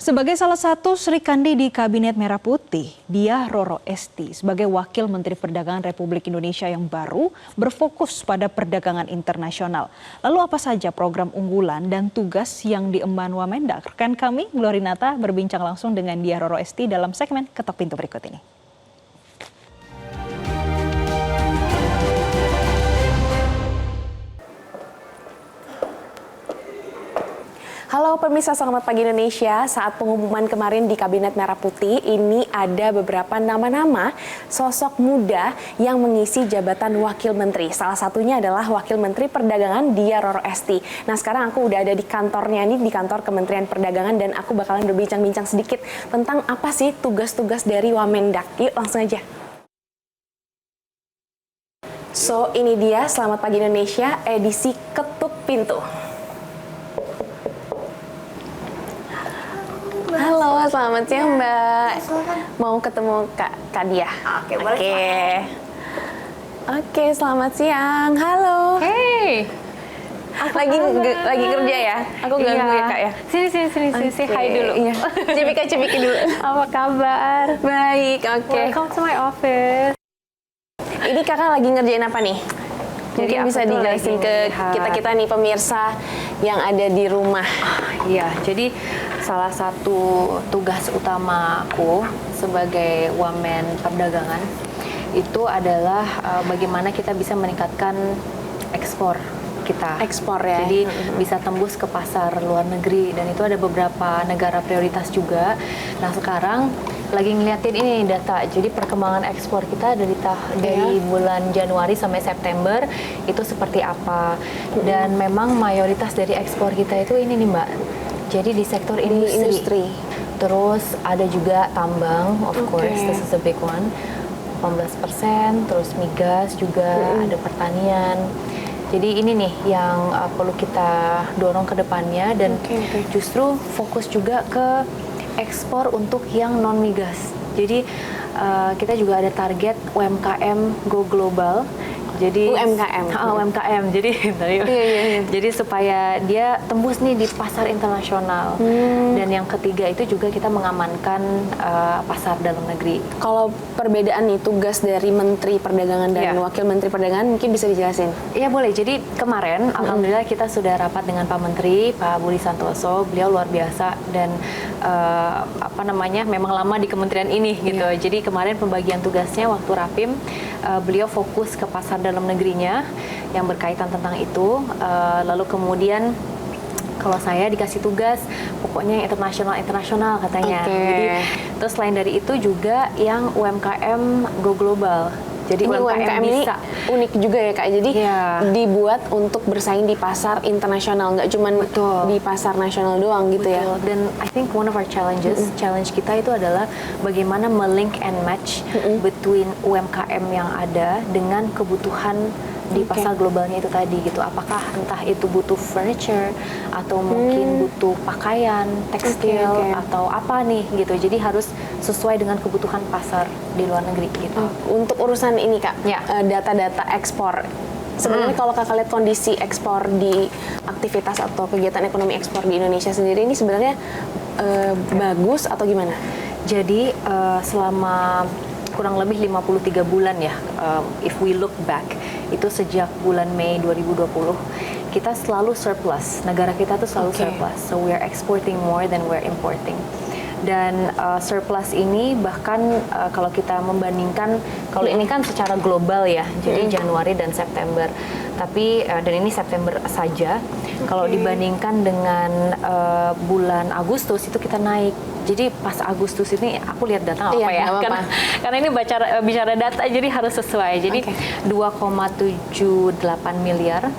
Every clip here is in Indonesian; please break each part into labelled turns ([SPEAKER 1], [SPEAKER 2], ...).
[SPEAKER 1] Sebagai salah satu Sri Kandi di Kabinet Merah Putih, Diah Roro Esti sebagai Wakil Menteri Perdagangan Republik Indonesia yang baru berfokus pada perdagangan internasional. Lalu apa saja program unggulan dan tugas yang diemban Wamendak? Rekan kami, Glorinata, berbincang langsung dengan Diah Roro Esti dalam segmen Ketok Pintu berikut ini.
[SPEAKER 2] Halo pemirsa, selamat pagi Indonesia. Saat pengumuman kemarin di Kabinet Merah Putih, ini ada beberapa nama-nama sosok muda yang mengisi jabatan Wakil Menteri. Salah satunya adalah Wakil Menteri Perdagangan Diah Roro Esti. Nah, sekarang aku udah ada di kantornya nih, di kantor Kementerian Perdagangan, dan aku bakalan berbincang-bincang sedikit tentang apa sih tugas-tugas dari Wamendak. Yuk langsung aja. So, ini dia Selamat Pagi Indonesia edisi Ketuk Pintu. Halo, selamat siang Mbak. Mau ketemu Kak Diah?
[SPEAKER 3] Oke, boleh.
[SPEAKER 2] Oke, selamat siang. Halo.
[SPEAKER 3] Hey.
[SPEAKER 2] Lagi kerja ya? Aku ganggu ya Kak ya?
[SPEAKER 3] Sini. Hai dulu.
[SPEAKER 2] Iya. Cipika dulu.
[SPEAKER 3] Apa kabar?
[SPEAKER 2] Baik, oke.
[SPEAKER 3] Welcome to my office.
[SPEAKER 2] Ini Kakak lagi ngerjain apa nih? Mungkin
[SPEAKER 3] Jadi
[SPEAKER 2] bisa
[SPEAKER 3] aku tuh
[SPEAKER 2] dijelasin
[SPEAKER 3] lagi
[SPEAKER 2] ke
[SPEAKER 3] melihat.
[SPEAKER 2] kita nih pemirsa yang ada di rumah.
[SPEAKER 3] Iya, jadi salah satu tugas utama aku sebagai Wamen Perdagangan itu adalah bagaimana kita bisa meningkatkan ekspor kita.
[SPEAKER 2] Ekspor ya.
[SPEAKER 3] Jadi bisa tembus ke pasar luar negeri, dan itu ada beberapa negara prioritas juga. Nah, sekarang lagi ngeliatin ini data. Jadi perkembangan ekspor kita dari bulan Januari sampai September itu seperti apa. Dan memang mayoritas dari ekspor kita itu ini nih Mbak. Jadi di sektor industri. Terus ada juga tambang, of course, this is a big one. 18%, terus migas juga, ada pertanian. Jadi ini nih yang perlu kita dorong ke depannya, dan justru fokus juga ke ekspor untuk yang non migas. Jadi kita juga ada target UMKM Go Global. Jadi UMKM. Jadi jadi supaya dia tembus nih di pasar internasional. Dan yang ketiga itu juga kita mengamankan pasar dalam negeri.
[SPEAKER 2] Kalau perbedaan nih tugas dari Menteri Perdagangan dan Wakil Menteri Perdagangan mungkin bisa dijelasin?
[SPEAKER 3] Iya boleh. Jadi kemarin alhamdulillah kita sudah rapat dengan Pak Menteri, Pak Budi Santoso. Beliau luar biasa dan memang lama di kementerian ini gitu. Jadi kemarin pembagian tugasnya waktu Rapim, beliau fokus ke pasar dalam negerinya yang berkaitan tentang itu. Lalu kemudian kalau saya dikasih tugas pokoknya internasional katanya. Jadi terus selain dari itu juga yang UMKM Go Global. Jadi
[SPEAKER 2] ini UMKM
[SPEAKER 3] bisa.
[SPEAKER 2] Ini unik juga ya Kak. Jadi dibuat untuk bersaing di pasar internasional, nggak cuma di pasar nasional doang gitu ya.
[SPEAKER 3] Dan I think one of our challenge kita itu adalah bagaimana melink and match between UMKM yang ada dengan kebutuhan di pasar globalnya itu tadi gitu. Apakah entah itu butuh furniture atau mungkin butuh pakaian, tekstil atau apa nih gitu. Jadi harus sesuai dengan kebutuhan pasar di luar negeri gitu.
[SPEAKER 2] Untuk urusan ini Kak, data-data ekspor. Sebenarnya kalau Kakak lihat kondisi ekspor di aktivitas atau kegiatan ekonomi ekspor di Indonesia sendiri ini sebenarnya bagus atau gimana?
[SPEAKER 3] Jadi selama kurang lebih 53 bulan ya, if we look back, itu sejak bulan Mei 2020, kita selalu surplus. Negara kita tuh selalu surplus. So we are exporting more than we're importing. Dan surplus ini bahkan kalau kita membandingkan, kalau ini kan secara global ya, jadi Januari dan September. Tapi dan ini September saja. Kalau dibandingkan dengan bulan Agustus itu kita naik. Jadi pas Agustus ini aku lihat data karena ini bicara data jadi harus sesuai. Jadi 2,78 miliar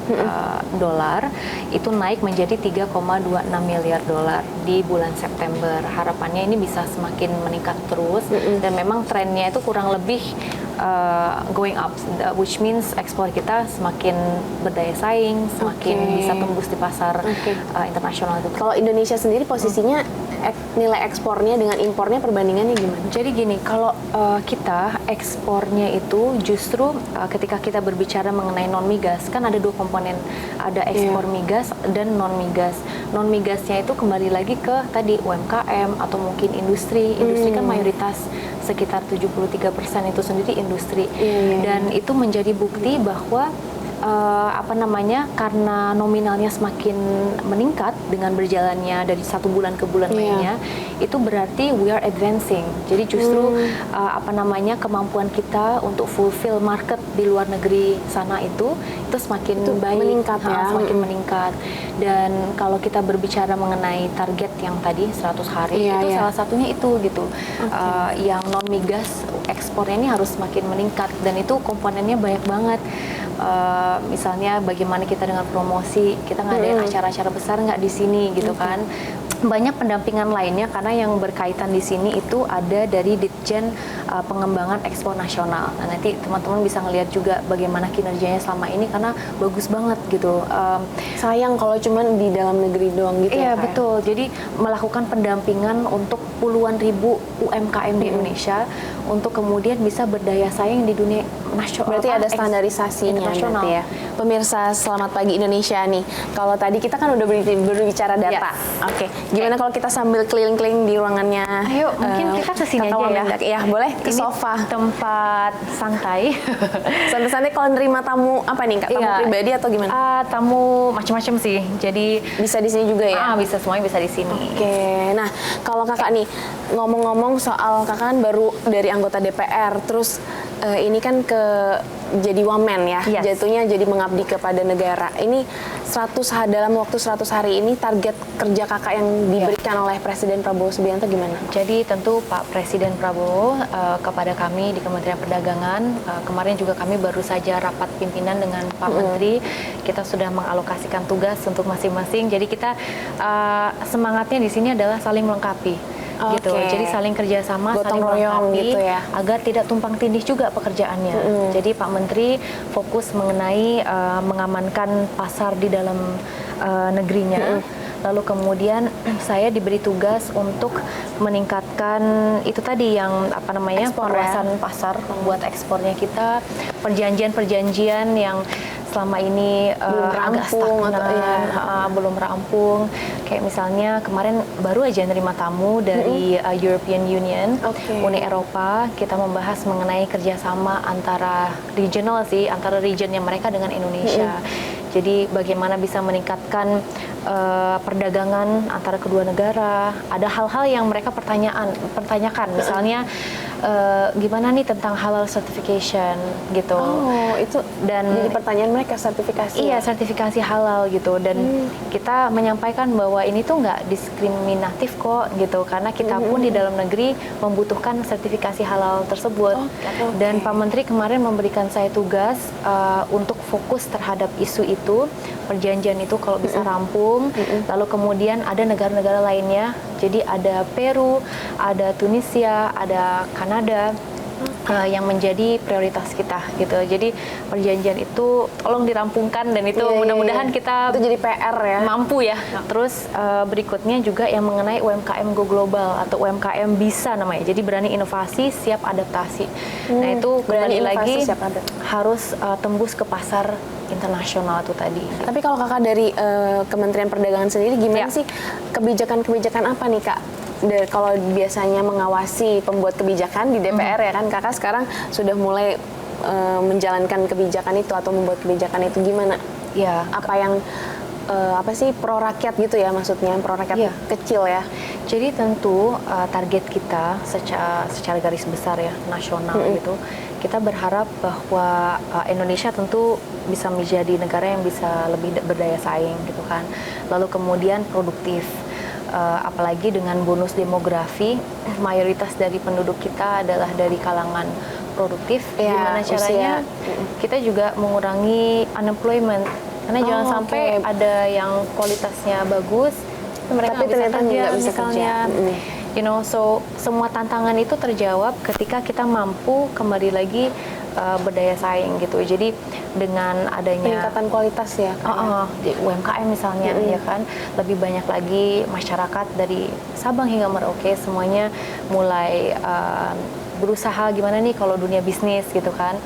[SPEAKER 3] dolar itu naik menjadi 3,26 miliar dolar di bulan September. Harapannya ini bisa semakin meningkat terus, dan memang trennya itu kurang lebih going up, which means ekspor kita semakin berdaya saing, semakin bisa tembus di pasar internasional.
[SPEAKER 2] Kalau Indonesia sendiri posisinya nilai ekspornya dengan impornya perbandingannya gimana?
[SPEAKER 3] Jadi gini, kalau kita ekspornya itu justru ketika kita berbicara mengenai non migas, kan ada dua komponen, ada ekspor migas dan non migas. Non migasnya itu kembali lagi ke tadi UMKM atau mungkin industri. Industri kan mayoritas sekitar 73% itu sendiri industri. Dan itu menjadi bukti bahwa karena nominalnya semakin meningkat dengan berjalannya dari satu bulan ke bulan lainnya, itu berarti we are advancing. Jadi justru kemampuan kita untuk fulfill market di luar negeri sana itu semakin baik,
[SPEAKER 2] meningkat
[SPEAKER 3] semakin meningkat. Dan kalau kita berbicara mengenai target yang tadi 100 hari itu salah satunya itu gitu. Yang non migas ekspornya ini harus semakin meningkat dan itu komponennya banyak banget. Misalnya bagaimana kita dengan promosi, kita ngadain acara-acara besar nggak di sini gitu kan. Banyak pendampingan lainnya karena yang berkaitan di sini itu ada dari Ditjen Pengembangan Ekspor Nasional. Nah, nanti teman-teman bisa ngelihat juga bagaimana kinerjanya selama ini karena bagus banget gitu.
[SPEAKER 2] Sayang kalau cuman di dalam negeri doang gitu.
[SPEAKER 3] Iya betul. Jadi melakukan pendampingan untuk puluhan ribu UMKM di Indonesia untuk kemudian bisa berdaya saing di dunia nasional.
[SPEAKER 2] Berarti ada standarisasinya berarti ya. Pemirsa Selamat Pagi Indonesia nih. Kalau tadi kita kan udah berbicara data. Oke. Gimana kalau kita sambil keliling-keliling di ruangannya?
[SPEAKER 3] Ayo, mungkin kita kesini aja ya.
[SPEAKER 2] Ya, boleh ke
[SPEAKER 3] Ini
[SPEAKER 2] sofa.
[SPEAKER 3] Tempat santai.
[SPEAKER 2] Santai-santai kalau nerima tamu apa nih Kak? Tamu pribadi atau gimana?
[SPEAKER 3] Tamu macam-macam sih. Jadi
[SPEAKER 2] bisa di sini juga ya?
[SPEAKER 3] Bisa, semuanya bisa di sini.
[SPEAKER 2] Oke. Nah, kalau Kakak nih ngomong-ngomong soal Kakak kan baru dari anggota DPR, terus ini kan jadi wamen ya, jatuhnya jadi mengabdi kepada negara. Ini dalam waktu 100 hari ini target kerja Kakak yang diberikan oleh Presiden Prabowo Subianto gimana?
[SPEAKER 3] Jadi tentu Pak Presiden Prabowo kepada kami di Kementerian Perdagangan, kemarin juga kami baru saja rapat pimpinan dengan Pak Menteri, kita sudah mengalokasikan tugas untuk masing-masing. Jadi kita semangatnya di sini adalah saling melengkapi. Gitu. Jadi saling kerjasama,
[SPEAKER 2] gotong
[SPEAKER 3] saling
[SPEAKER 2] royong
[SPEAKER 3] melengkapi
[SPEAKER 2] gitu ya,
[SPEAKER 3] agar tidak tumpang tindih juga pekerjaannya. Jadi Pak Menteri fokus mengenai mengamankan pasar di dalam negerinya. Lalu kemudian saya diberi tugas untuk meningkatkan itu tadi yang penguasaan pasar, membuat ekspornya kita, perjanjian-perjanjian yang selama ini agak stagnan, belum rampung. Kayak misalnya kemarin baru aja nerima tamu dari European Union, Uni Eropa. Kita membahas mengenai kerjasama antara regional sih, antara regionnya mereka dengan Indonesia. Jadi bagaimana bisa meningkatkan perdagangan antara kedua negara. Ada hal-hal yang mereka pertanyakan, misalnya gimana nih tentang halal certification gitu.
[SPEAKER 2] Oh, itu
[SPEAKER 3] dan
[SPEAKER 2] jadi pertanyaan mereka sertifikasi.
[SPEAKER 3] Iya, sertifikasi halal gitu. Dan kita menyampaikan bahwa ini tuh nggak diskriminatif kok gitu, karena kita pun di dalam negeri membutuhkan sertifikasi halal tersebut. Dan Pak Menteri kemarin memberikan saya tugas untuk fokus terhadap isu itu, perjanjian itu kalau bisa rampung. Lalu kemudian ada negara-negara lainnya, jadi ada Peru, ada Tunisia, ada Kanada yang menjadi prioritas kita gitu. Jadi perjanjian itu tolong dirampungkan dan itu mudah-mudahan kita
[SPEAKER 2] itu jadi PR ya,
[SPEAKER 3] mampu ya. Terus berikutnya juga yang mengenai UMKM Go Global atau UMKM bisa namanya. Jadi berani inovasi, siap adaptasi. Nah itu kembali lagi harus tembus ke pasar internasional itu tadi.
[SPEAKER 2] Tapi kalau Kakak dari Kementerian Perdagangan sendiri gimana sih kebijakan-kebijakan apa nih Kak? Kalau biasanya mengawasi pembuat kebijakan di DPR ya kan, Kakak sekarang sudah mulai menjalankan kebijakan itu atau membuat kebijakan itu gimana?
[SPEAKER 3] Ya.
[SPEAKER 2] Apa yang pro rakyat gitu ya, maksudnya pro rakyat kecil ya?
[SPEAKER 3] Jadi tentu target kita secara garis besar ya nasional gitu, kita berharap bahwa Indonesia tentu bisa menjadi negara yang bisa lebih berdaya saing gitu kan. Lalu kemudian produktif. Apalagi dengan bonus demografi, mayoritas dari penduduk kita adalah dari kalangan produktif. Gimana caranya kita juga mengurangi unemployment, karena jangan sampai ada yang kualitasnya bagus mereka nggak bisa kerja misalnya. So semua tantangan itu terjawab ketika kita mampu kembali lagi berdaya saing gitu. Jadi dengan adanya
[SPEAKER 2] Peningkatan kualitas ya.
[SPEAKER 3] di UMKM misalnya ya kan, lebih banyak lagi masyarakat dari Sabang hingga Merauke semuanya mulai berusaha gimana nih kalau dunia bisnis gitu kan.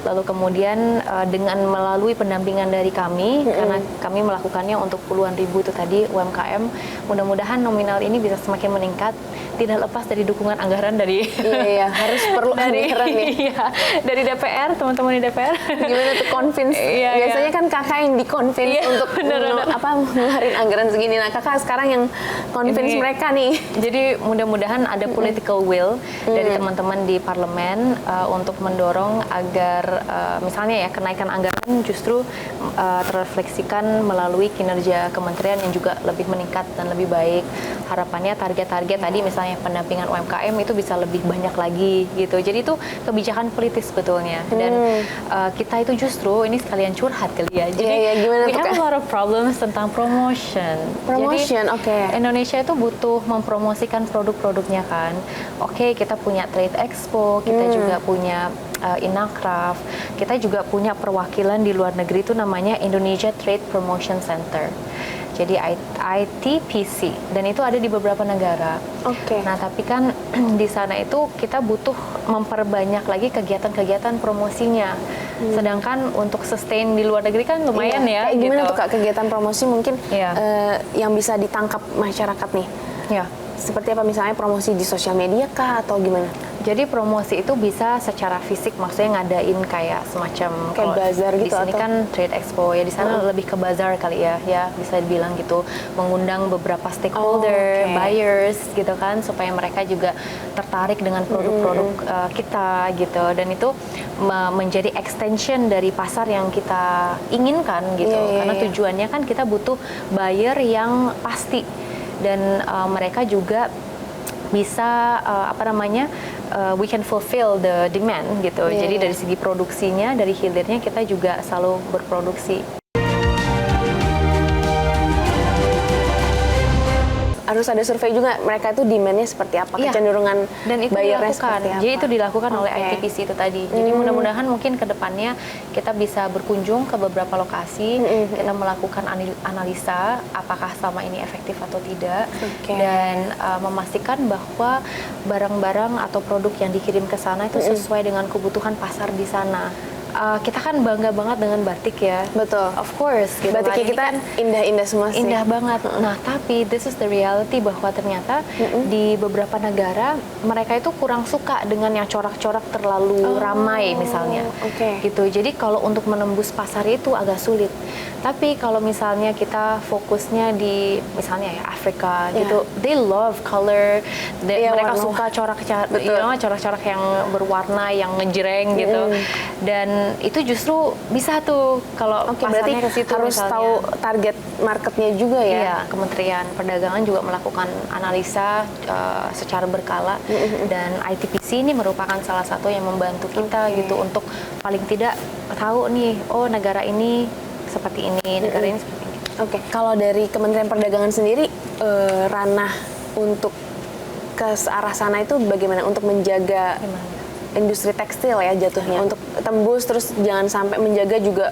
[SPEAKER 3] Lalu kemudian dengan melalui pendampingan dari kami, karena kami melakukannya untuk puluhan ribu itu tadi UMKM, mudah-mudahan nominal ini bisa semakin meningkat, tidak lepas dari dukungan anggaran dari
[SPEAKER 2] Iya, harus perlu anggaran nih.
[SPEAKER 3] iya, dari DPR, teman-teman di DPR.
[SPEAKER 2] Gimana tuh convince?
[SPEAKER 3] Iya,
[SPEAKER 2] Biasanya kan kakak yang di-convince
[SPEAKER 3] Iya,
[SPEAKER 2] untuk ngeluarin anggaran segini. Nah, kakak sekarang yang convince
[SPEAKER 3] Ini-
[SPEAKER 2] mereka nih.
[SPEAKER 3] Jadi mudah-mudahan ada political will dari teman-teman di parlemen untuk mendorong agar misalnya ya kenaikan anggaran justru terrefleksikan melalui kinerja kementerian yang juga lebih meningkat dan lebih baik. Harapannya target-target tadi misalnya pendampingan UMKM itu bisa lebih banyak lagi gitu. Jadi itu kebijakan politis sebetulnya. Dan kita itu justru ini sekalian curhat kali ya. Jadi
[SPEAKER 2] Iya, gimana
[SPEAKER 3] we
[SPEAKER 2] tuh,
[SPEAKER 3] have
[SPEAKER 2] Kak?
[SPEAKER 3] a lot of problems tentang promotion.
[SPEAKER 2] Promotion,
[SPEAKER 3] Jadi,
[SPEAKER 2] oke.
[SPEAKER 3] Indonesia itu butuh mempromosikan produk-produknya kan. Oke, kita punya Trade Expo, kita juga punya Inacraft, kita juga punya perwakilan di luar negeri itu namanya Indonesia Trade Promotion Center. Jadi ITPC, dan itu ada di beberapa negara.
[SPEAKER 2] Oke.
[SPEAKER 3] Nah, tapi kan di sana itu kita butuh memperbanyak lagi kegiatan-kegiatan promosinya. Sedangkan untuk sustain di luar negeri kan lumayan ya.
[SPEAKER 2] Kayak gimana
[SPEAKER 3] gitu.
[SPEAKER 2] tuh Kak kegiatan promosi mungkin
[SPEAKER 3] Iya.
[SPEAKER 2] yang bisa ditangkap masyarakat nih?
[SPEAKER 3] Ya.
[SPEAKER 2] Seperti apa misalnya promosi di sosial media kah atau gimana?
[SPEAKER 3] Jadi promosi itu bisa secara fisik, maksudnya ngadain kayak semacam
[SPEAKER 2] Kayak
[SPEAKER 3] kalau
[SPEAKER 2] bazar
[SPEAKER 3] di
[SPEAKER 2] gitu
[SPEAKER 3] sini
[SPEAKER 2] atau?
[SPEAKER 3] kan Trade Expo ya, di sana lebih ke bazar kali ya, bisa dibilang gitu, mengundang beberapa stakeholder,
[SPEAKER 2] oke.
[SPEAKER 3] buyers gitu kan, supaya mereka juga tertarik dengan produk-produk kita gitu, dan itu menjadi extension dari pasar yang kita inginkan gitu,
[SPEAKER 2] Iya, iya,
[SPEAKER 3] karena
[SPEAKER 2] iya.
[SPEAKER 3] tujuannya kan kita butuh buyer yang pasti, dan mereka juga bisa we can fulfill the demand gitu.
[SPEAKER 2] Iya,
[SPEAKER 3] Jadi
[SPEAKER 2] iya.
[SPEAKER 3] dari segi produksinya, dari hilirnya kita juga selalu berproduksi.
[SPEAKER 2] Harus ada survei juga mereka itu demand-nya seperti apa,
[SPEAKER 3] Iya.
[SPEAKER 2] kecenderungan
[SPEAKER 3] Dan itu
[SPEAKER 2] bayarnya
[SPEAKER 3] dilakukan.
[SPEAKER 2] seperti apa.
[SPEAKER 3] Jadi itu dilakukan oleh
[SPEAKER 2] Oke.
[SPEAKER 3] ITPC itu tadi. Jadi mudah-mudahan mungkin ke depannya kita bisa berkunjung ke beberapa lokasi, kita melakukan analisa apakah selama ini efektif atau tidak,
[SPEAKER 2] Oke.
[SPEAKER 3] dan memastikan bahwa barang-barang atau produk yang dikirim ke sana itu sesuai dengan kebutuhan pasar di sana. Kita kan bangga banget dengan batik ya.
[SPEAKER 2] Betul.
[SPEAKER 3] Of course. Gitu
[SPEAKER 2] Batiknya
[SPEAKER 3] kan. Ini
[SPEAKER 2] kita
[SPEAKER 3] kan
[SPEAKER 2] indah-indah semua sih.
[SPEAKER 3] indah banget. Nah, tapi this is the reality bahwa ternyata di beberapa negara mereka itu kurang suka dengan yang corak-corak terlalu ramai misalnya.
[SPEAKER 2] oke.
[SPEAKER 3] Gitu. Jadi kalau untuk menembus pasar itu agak sulit. Tapi kalau misalnya kita fokusnya di misalnya ya Afrika gitu, they love color.
[SPEAKER 2] Iya,
[SPEAKER 3] Mereka
[SPEAKER 2] warna.
[SPEAKER 3] suka
[SPEAKER 2] Betul.
[SPEAKER 3] corak-corak yang berwarna, yang ngejreng gitu. Dan itu justru bisa tuh kalau
[SPEAKER 2] Oke, berarti
[SPEAKER 3] pasarnya ke situ
[SPEAKER 2] harus
[SPEAKER 3] misalnya.
[SPEAKER 2] tahu target marketnya juga ya.
[SPEAKER 3] Iya, Kementerian Perdagangan juga melakukan analisa secara berkala, dan ITPC ini merupakan salah satu yang membantu kita gitu untuk paling tidak tahu nih, oh negara ini seperti ini, negara ini seperti ini.
[SPEAKER 2] Oke, kalau dari Kementerian Perdagangan sendiri ranah untuk ke arah sana itu bagaimana untuk menjaga
[SPEAKER 3] Gimana?
[SPEAKER 2] industri tekstil ya jatuhnya, untuk tembus terus jangan sampai menjaga juga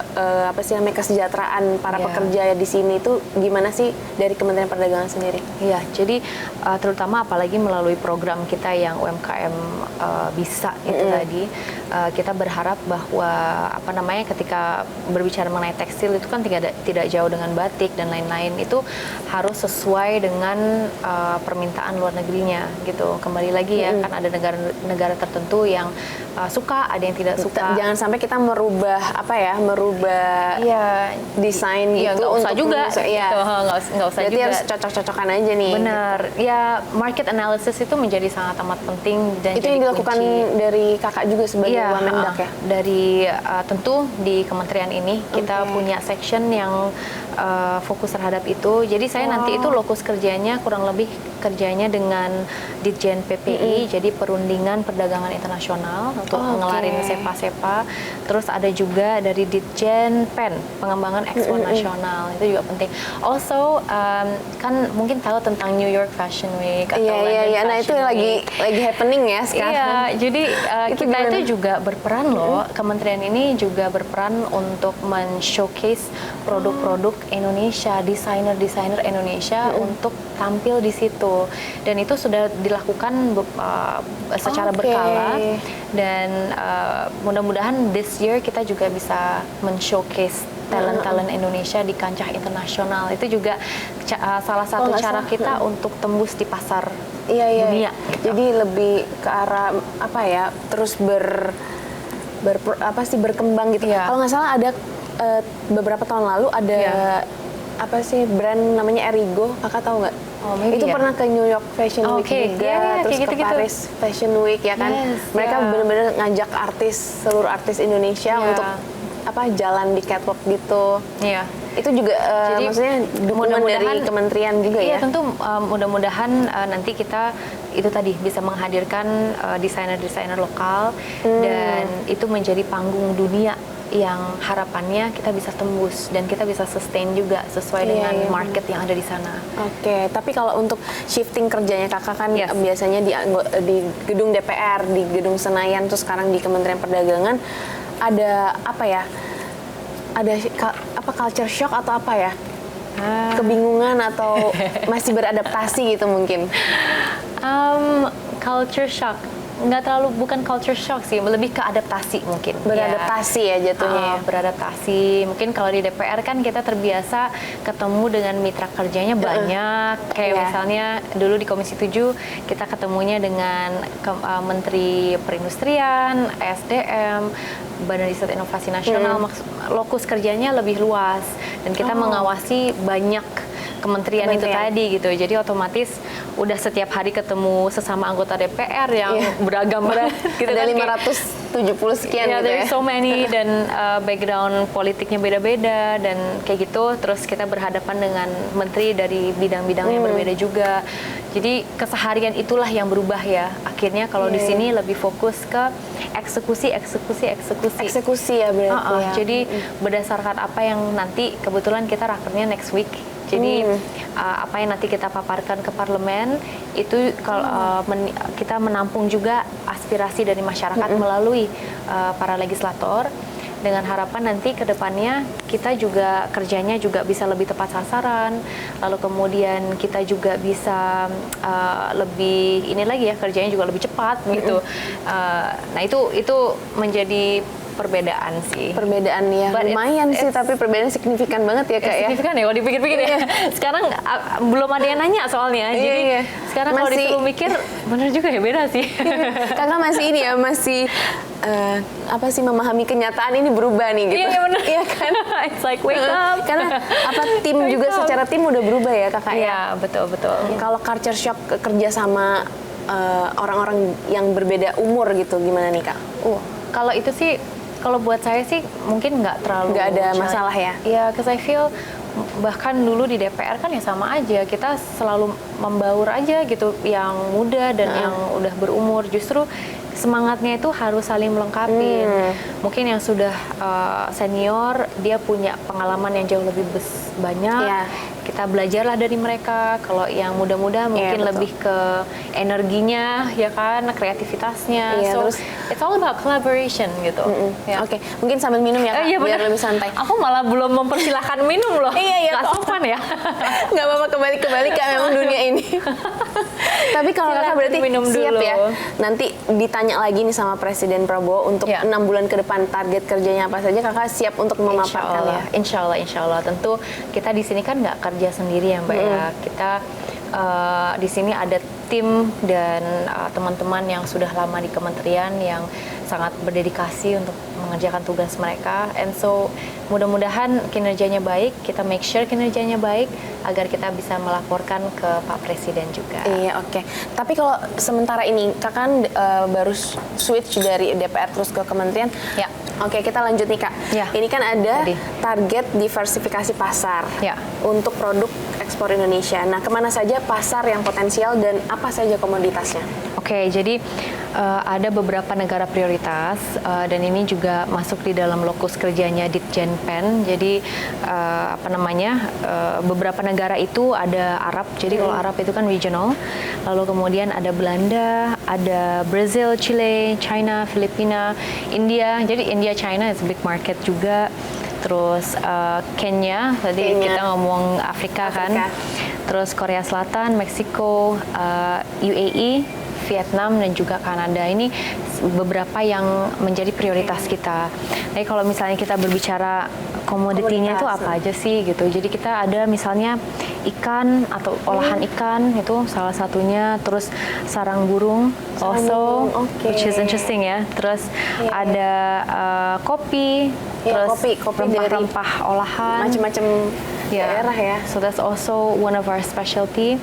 [SPEAKER 2] kesejahteraan para
[SPEAKER 3] Iya.
[SPEAKER 2] pekerja di sini itu gimana sih dari Kementerian Perdagangan sendiri?
[SPEAKER 3] Iya, jadi terutama apalagi melalui program kita yang UMKM bisa itu tadi, kita berharap bahwa ketika berbicara mengenai tekstil itu kan tidak jauh dengan batik dan lain-lain, itu harus sesuai dengan permintaan luar negerinya gitu. Kembali lagi ya, kan ada negara tertentu yang suka, ada yang tidak suka.
[SPEAKER 2] Jangan sampai kita merubah
[SPEAKER 3] Iya,
[SPEAKER 2] desain
[SPEAKER 3] iya,
[SPEAKER 2] gitu
[SPEAKER 3] nggak usah
[SPEAKER 2] untuk
[SPEAKER 3] juga,
[SPEAKER 2] iya.
[SPEAKER 3] gitu. Nggak usah
[SPEAKER 2] Berarti
[SPEAKER 3] juga.
[SPEAKER 2] harus cocok-cocokan aja nih.
[SPEAKER 3] Benar, ya market analysis itu menjadi sangat amat penting dan
[SPEAKER 2] Itu
[SPEAKER 3] jadi
[SPEAKER 2] yang dilakukan
[SPEAKER 3] kunci.
[SPEAKER 2] dari kakak juga sebagai
[SPEAKER 3] Iya,
[SPEAKER 2] Wamendak ya?
[SPEAKER 3] dari tentu di kementerian ini kita punya section yang fokus terhadap itu. Jadi saya nanti itu lokus kerjanya kurang lebih kerjanya dengan Ditjen PPI, jadi perundingan perdagangan internasional untuk ngelarin SEPA. Terus ada juga dari Ditjen PEN, pengembangan ekspor nasional, itu juga penting. Also kan mungkin tahu tentang New York Fashion Week atau London Fashion
[SPEAKER 2] nah itu
[SPEAKER 3] Week.
[SPEAKER 2] lagi happening ya sekarang.
[SPEAKER 3] Iya, jadi
[SPEAKER 2] Itu
[SPEAKER 3] kita
[SPEAKER 2] gimana?
[SPEAKER 3] itu juga berperan loh, kementerian ini juga berperan untuk men-showcase produk-produk Indonesia, desainer-desainer Indonesia untuk tampil di situ. Dan itu sudah dilakukan secara berkala, dan mudah-mudahan this year kita juga bisa men-showcase talent-talent Indonesia di kancah internasional. Itu juga salah satu cara kita untuk tembus di pasar dunia. Gitu.
[SPEAKER 2] Jadi lebih ke arah apa ya, terus berkembang gitu.
[SPEAKER 3] Iya.
[SPEAKER 2] Kalau nggak salah ada beberapa tahun lalu ada apa sih brand namanya Erigo, kakak tahu nggak?
[SPEAKER 3] Oh, maybe
[SPEAKER 2] itu
[SPEAKER 3] ya.
[SPEAKER 2] pernah ke New York Fashion Week juga,
[SPEAKER 3] Iya,
[SPEAKER 2] terus
[SPEAKER 3] kayak
[SPEAKER 2] ke
[SPEAKER 3] gitu-gitu.
[SPEAKER 2] Paris Fashion Week ya kan.
[SPEAKER 3] Yes,
[SPEAKER 2] Mereka
[SPEAKER 3] ya.
[SPEAKER 2] benar-benar ngajak seluruh artis Indonesia
[SPEAKER 3] Iya.
[SPEAKER 2] untuk jalan di catwalk gitu.
[SPEAKER 3] Iya.
[SPEAKER 2] Itu juga
[SPEAKER 3] Jadi,
[SPEAKER 2] maksudnya dukungan dari kementerian juga
[SPEAKER 3] iya,
[SPEAKER 2] ya.
[SPEAKER 3] tentu mudah-mudahan nanti kita itu tadi bisa menghadirkan desainer-desainer lokal dan itu menjadi panggung dunia yang harapannya kita bisa tembus dan kita bisa sustain juga sesuai dengan market yang ada di sana.
[SPEAKER 2] Oke, tapi kalau untuk shifting kerjanya kakak kan
[SPEAKER 3] Yes.
[SPEAKER 2] biasanya di gedung DPR, di gedung Senayan, terus sekarang di Kementerian Perdagangan ada apa ya? Ada culture shock atau apa ya? Kebingungan atau masih beradaptasi gitu mungkin?
[SPEAKER 3] Culture shock. Bukan culture shock sih, lebih ke adaptasi mungkin.
[SPEAKER 2] Beradaptasi ya jatuhnya.
[SPEAKER 3] Beradaptasi. Mungkin kalau di DPR kan kita terbiasa ketemu dengan mitra kerjanya banyak. Kayak misalnya dulu di Komisi 7 kita ketemunya dengan Menteri Perindustrian, SDM, Badan Riset Inovasi Nasional. Lokus kerjanya lebih luas dan kita mengawasi banyak kementerian itu tadi gitu. Jadi otomatis udah setiap hari ketemu sesama anggota DPR yang beragam banget gitu
[SPEAKER 2] Ada
[SPEAKER 3] kan.
[SPEAKER 2] 570 sekian gitu ya.
[SPEAKER 3] There's so many dan background politiknya beda-beda dan kayak gitu. Terus kita berhadapan dengan menteri dari bidang-bidang yang berbeda juga. Jadi keseharian itulah yang berubah ya. Akhirnya kalau di sini lebih fokus ke eksekusi
[SPEAKER 2] ya berarti ya.
[SPEAKER 3] Jadi berdasarkan apa yang nanti kebetulan kita rakernya next week. Jadi apa yang nanti kita paparkan ke parlemen itu kalau kita menampung juga aspirasi dari masyarakat melalui para legislator dengan harapan nanti ke depannya kita juga kerjanya juga bisa lebih tepat sasaran, lalu kemudian kita juga bisa lebih ini lagi ya kerjanya juga lebih cepat gitu. Nah itu menjadi perbedaan sih.
[SPEAKER 2] Perbedaan ya, lumayan sih, tapi perbedaan signifikan banget ya kak ya.
[SPEAKER 3] Signifikan ya kalau dipikir-pikir ya. Sekarang belum ada yang nanya soalnya, jadi sekarang kalau disuruh mikir, bener juga ya beda sih.
[SPEAKER 2] Kakak masih ini ya, masih memahami kenyataan ini berubah nih gitu.
[SPEAKER 3] Iya benar.
[SPEAKER 2] Iya kan?
[SPEAKER 3] It's like wake up.
[SPEAKER 2] Karena tim juga secara tim udah berubah ya kakak ya.
[SPEAKER 3] Iya betul.
[SPEAKER 2] Kalau culture shock kerja sama orang-orang yang berbeda umur gitu, gimana nih kak?
[SPEAKER 3] Kalau itu sih, kalau buat saya sih mungkin nggak terlalu
[SPEAKER 2] ada masalah ya?
[SPEAKER 3] Iya, because I feel bahkan dulu di DPR kan ya sama aja, kita selalu membaur aja gitu, yang muda dan yang udah berumur. Justru semangatnya itu harus saling melengkapi. Mungkin yang sudah senior dia punya pengalaman yang jauh lebih banyak. Kita belajarlah dari mereka. Kalau yang muda-muda mungkin lebih ke energinya, ya kan, kreativitasnya. So
[SPEAKER 2] terus
[SPEAKER 3] it's all about collaboration gitu.
[SPEAKER 2] Oke, mungkin sambil minum ya kak, biar lebih santai.
[SPEAKER 3] Aku malah belum mempersilahkan minum loh. Nggak sopan ya.
[SPEAKER 2] Nggak apa-apa, kebalik kak, memang dunia ini. Tapi kalau kakak berarti
[SPEAKER 3] minum
[SPEAKER 2] siap
[SPEAKER 3] dulu.
[SPEAKER 2] ya, nanti ditanya lagi nih sama Presiden Prabowo untuk 6 bulan ke depan target kerjanya apa saja, kakak siap untuk memaparkan ya?
[SPEAKER 3] Insya Allah. Tentu kita di sini kan nggak kerja sendiri ya Mbak ya. Kita di sini ada tim dan teman-teman yang sudah lama di kementerian yang sangat berdedikasi untuk mengerjakan tugas mereka. And so mudah-mudahan kinerjanya baik, kita make sure kinerjanya baik agar kita bisa melaporkan ke Pak Presiden juga.
[SPEAKER 2] Iya, oke. Tapi kalau sementara ini kakak kan baru switch dari DPR terus ke kementerian.
[SPEAKER 3] Ya.
[SPEAKER 2] Oke, kita lanjut nih Kak.
[SPEAKER 3] Ya.
[SPEAKER 2] Ini kan ada
[SPEAKER 3] Tadi.
[SPEAKER 2] target diversifikasi pasar
[SPEAKER 3] Ya.
[SPEAKER 2] untuk produk ekspor Indonesia. Nah, kemana saja pasar yang potensial dan apa saja komoditasnya?
[SPEAKER 3] Oke, jadi ada beberapa negara prioritas dan ini juga masuk di dalam lokus kerjanya Ditjen PEN. Jadi beberapa negara itu ada Arab. Jadi kalau Arab itu kan regional. Lalu kemudian ada Belanda, ada Brazil, Chile, China, Filipina, India. Jadi India, China is a big market juga. Terus Kenya, tadi
[SPEAKER 2] Kenya.
[SPEAKER 3] kita ngomong Afrika kan. Terus Korea Selatan, Meksiko, UAE, Vietnam dan juga Kanada. Ini beberapa yang menjadi prioritas kita. Jadi kalau misalnya kita berbicara komoditinya itu apa aja sih gitu. Jadi kita ada misalnya ikan atau olahan ikan itu salah satunya. Terus sarang burung also, which is interesting ya. Terus ada kopi, terus
[SPEAKER 2] kopi dari
[SPEAKER 3] rempah-rempah olahan.
[SPEAKER 2] macam-macam daerah ya.
[SPEAKER 3] So that's also one of our specialty.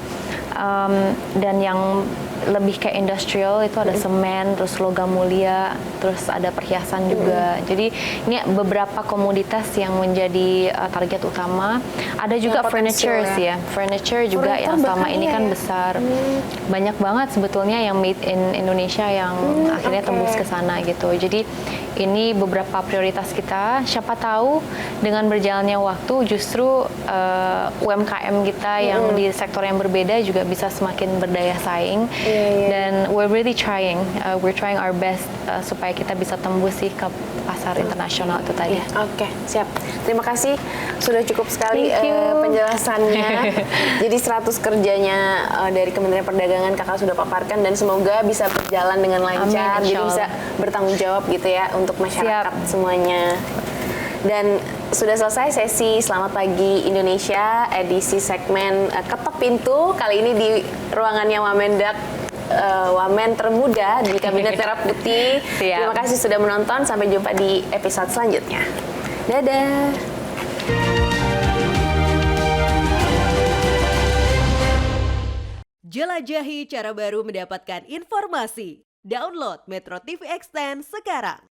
[SPEAKER 3] Dan yang lebih kayak industrial itu ada semen, terus logam mulia, terus ada perhiasan juga. Jadi ini beberapa komoditas yang menjadi target utama. Ada juga furniture ya. Furniture juga yang selama ini kan besar. Banyak banget sebetulnya yang made in Indonesia yang akhirnya tembus ke sana gitu. Jadi ini beberapa prioritas kita. Siapa tahu dengan berjalannya waktu justru UMKM kita yang di sektor yang berbeda juga bisa semakin berdaya saing. Dan we're really trying our best supaya kita bisa tembus sih ke pasar internasional itu tadi.
[SPEAKER 2] Oke, siap. Terima kasih sudah cukup sekali penjelasannya. Jadi 100 kerjanya dari Kementerian Perdagangan Kakak sudah paparkan dan semoga bisa berjalan dengan lancar.
[SPEAKER 3] Amin,
[SPEAKER 2] jadi bisa bertanggung jawab gitu ya untuk masyarakat semuanya. Dan sudah selesai sesi Selamat Pagi Indonesia edisi segmen Ketok Pintu. Kali ini di ruangannya Wamendak, Wamen termuda di Kabinet Merah Putih. Terima kasih sudah menonton. Sampai jumpa di episode selanjutnya. Dadah.
[SPEAKER 4] Jelajahi cara baru mendapatkan informasi. Download Metro TV Extend sekarang.